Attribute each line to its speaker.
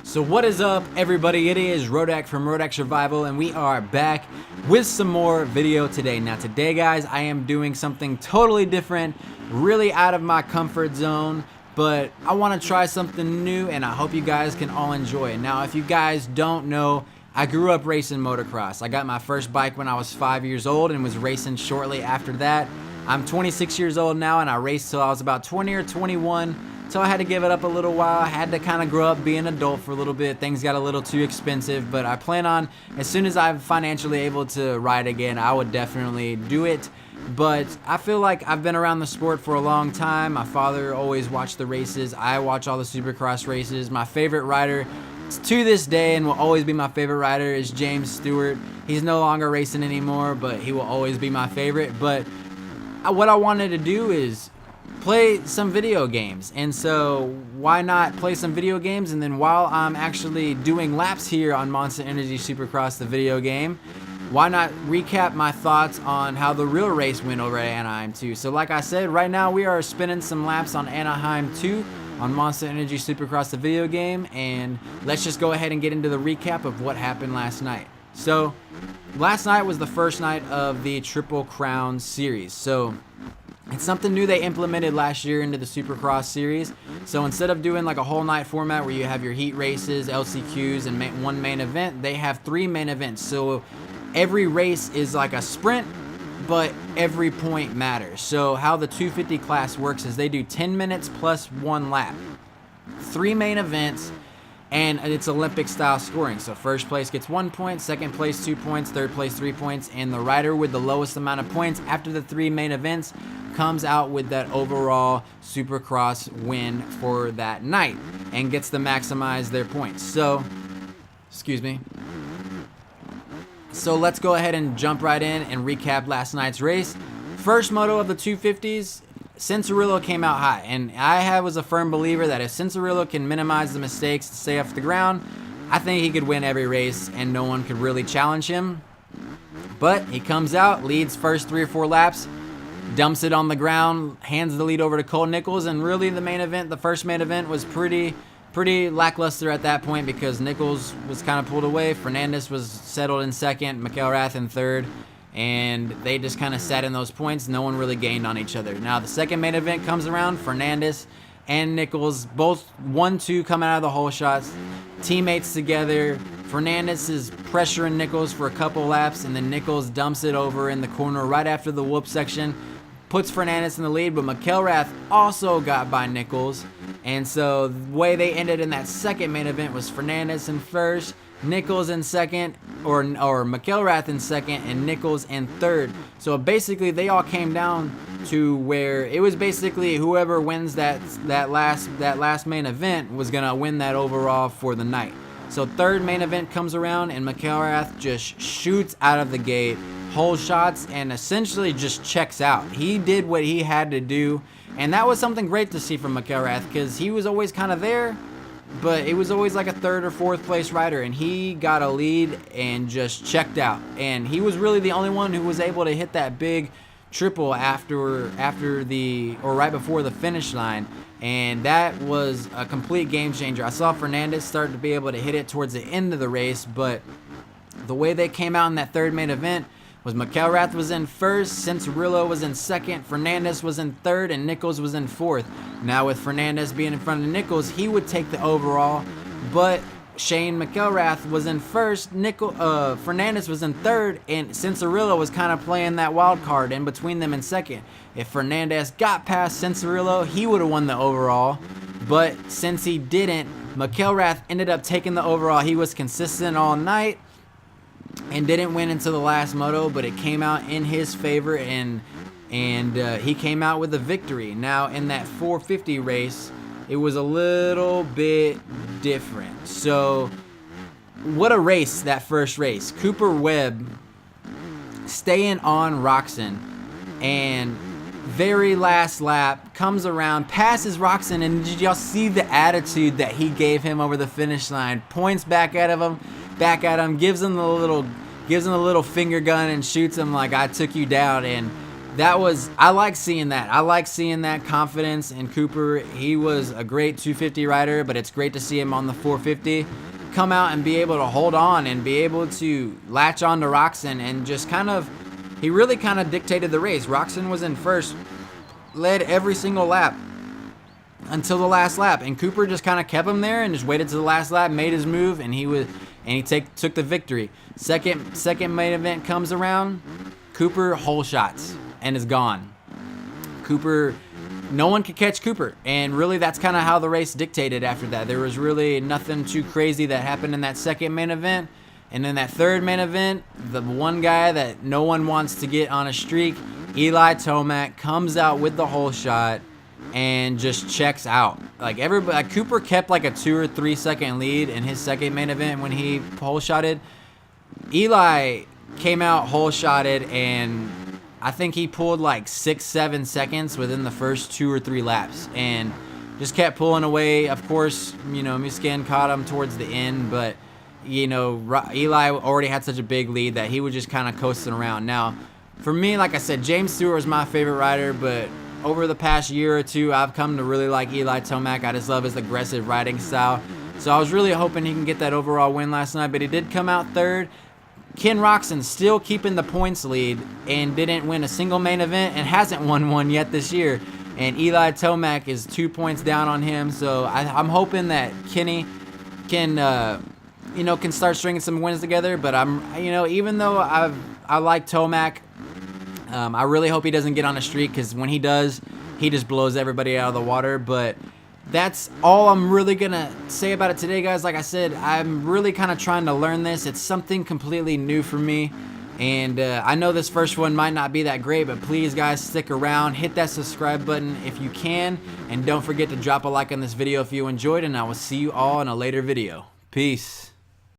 Speaker 1: So what is up, everybody? It is Rodak from Rodak Survival, and we are back with some more video today. Now today, guys, I am doing something totally different, really out of my comfort zone, but I want to try something new, and I hope you guys can all enjoy it. Now, if you guys don't know, I grew up racing motocross. I got my first bike when I was 5 years old and was racing shortly after that. I'm 26 years old now, and I raced till I was about 20 or 21. So I had to give it up a little while. I had to kind of grow up, be an adult for a little bit. Things got a little too expensive, but I plan on, as soon as I'm financially able to ride again, I would definitely do it. But I feel like I've been around the sport for a long time. My father always watched the races. I watch all the Supercross races. My favorite rider to this day, and will always be my favorite rider, is James Stewart. He's no longer racing anymore, but he will always be my favorite. But what I wanted to do is play some video games, and so why not play some video games, and then while I'm actually doing laps here on Monster Energy Supercross, the video game, why not recap my thoughts on how the real race went over at Anaheim 2. So like I said, right now we are spinning some laps on Anaheim 2 on Monster Energy Supercross, the video game, and let's just go ahead and get into the recap of what happened last night. So last night was the first night of the Triple Crown series. So it's something new they implemented last year into the Supercross series. So instead of doing like a whole night format where you have your heat races, LCQs, and one main event, they have 3 main events. So every race is like a sprint, but every point matters. So how the 250 class works is they do 10 minutes plus 1 lap, 3 main events, and it's Olympic style scoring. So first place gets 1 point, second place 2 points, third place 3 points, and the rider with the lowest amount of points after the 3 main events comes out with that overall Supercross win for that night and gets to maximize their points. So, excuse me. So let's go ahead and jump right in and recap last night's race. First moto of the 250s, Cincerillo came out hot, and I was a firm believer that if Cincerillo can minimize the mistakes to stay off the ground, I think he could win every race and no one could really challenge him. But he comes out, leads first 3 or 4 laps, dumps it on the ground, hands the lead over to Cole Nichols, and really the main event, the first main event, was pretty lackluster at that point because Nichols was kind of pulled away. Fernandez was settled in second, McElrath in third, and they just kind of sat in those points. No one really gained on each other. Now the second main event comes around, Fernandez and Nichols both 1-2 coming out of the hole shots, teammates together. Fernandez is pressuring Nichols for a couple laps, and then Nichols dumps it over in the corner right after the whoop section, puts Fernandez in the lead, but McElrath also got by Nichols. And so the way they ended in that second main event was Fernandez in first, Nichols in second, or McElrath in second, and Nichols in third. So basically they all came down to where it was basically whoever wins that last main event was gonna win that overall for the night. So third main event comes around, and McElrath just shoots out of the gate, hole shots, and essentially just checks out. He did what he had to do, and that was something great to see from McElrath because he was always kind of there, but it was always like a 3rd or 4th place rider, and he got a lead and just checked out. And he was really the only one who was able to hit that big triple right before the finish line, and that was a complete game changer. I saw Fernandez start to be able to hit it towards the end of the race, but the way they came out in that third main event was McElrath was in first, Cincerillo was in second, Fernandez was in third, and Nichols was in fourth. Now with Fernandez being in front of Nichols, he would take the overall, but Shane McElrath was in first, Fernandez was in third, and Cincerillo was kind of playing that wild card in between them in second. If Fernandez got past Cincerillo, he would have won the overall, but since he didn't, McElrath ended up taking the overall. He was consistent all night and didn't win until the last moto, but it came out in his favor, and he came out with a victory. Now in that 450 race, it was a little bit different. So what a race, that first race. Cooper Webb staying on Roxon, and very last lap comes around, passes Roxon, and did y'all see the attitude that he gave him over the finish line? Points back at him, gives him the little finger gun and shoots him like, I took you down. And I like seeing that. I like seeing that confidence in Cooper. He was a great 250 rider, but it's great to see him on the 450 come out and be able to hold on and be able to latch on to Roxon and just he really kind of dictated the race. Roxon was in first, led every single lap until the last lap, and Cooper just kind of kept him there and just waited to the last lap, made his move, and he took the victory. Second main event comes around, Cooper hole shots and is gone. Cooper, no one could catch Cooper, and really that's kind of how the race dictated after that. There was really nothing too crazy that happened in that second main event. And in that third main event, the one guy that no one wants to get on a streak, Eli Tomac, comes out with the hole shot and just checks out. Like everybody, Cooper kept like a 2 or 3 second lead in his second main event when he hole shotted. Eli came out hole shotted, and I think he pulled like 6-7 seconds within the first 2 or 3 laps and just kept pulling away. Of course, Musquin caught him towards the end, but Eli already had such a big lead that he was just kind of coasting around. Now, for me, like I said, James Stewart was my favorite rider, but over the past year or two, I've come to really like Eli Tomac. I just love his aggressive riding style. So I was really hoping he can get that overall win last night, but he did come out third. Ken Roczen still keeping the points lead and didn't win a single main event and hasn't won one yet this year. And Eli Tomac is 2 points down on him. So I'm hoping that Kenny can start stringing some wins together. But even though I like Tomac, I really hope he doesn't get on a streak, because when he does, he just blows everybody out of the water. But that's all I'm really going to say about it today, guys. Like I said, I'm really kind of trying to learn this. It's something completely new for me. And I know this first one might not be that great, but please, guys, stick around. Hit that subscribe button if you can. And don't forget to drop a like on this video if you enjoyed. And I will see you all in a later video. Peace.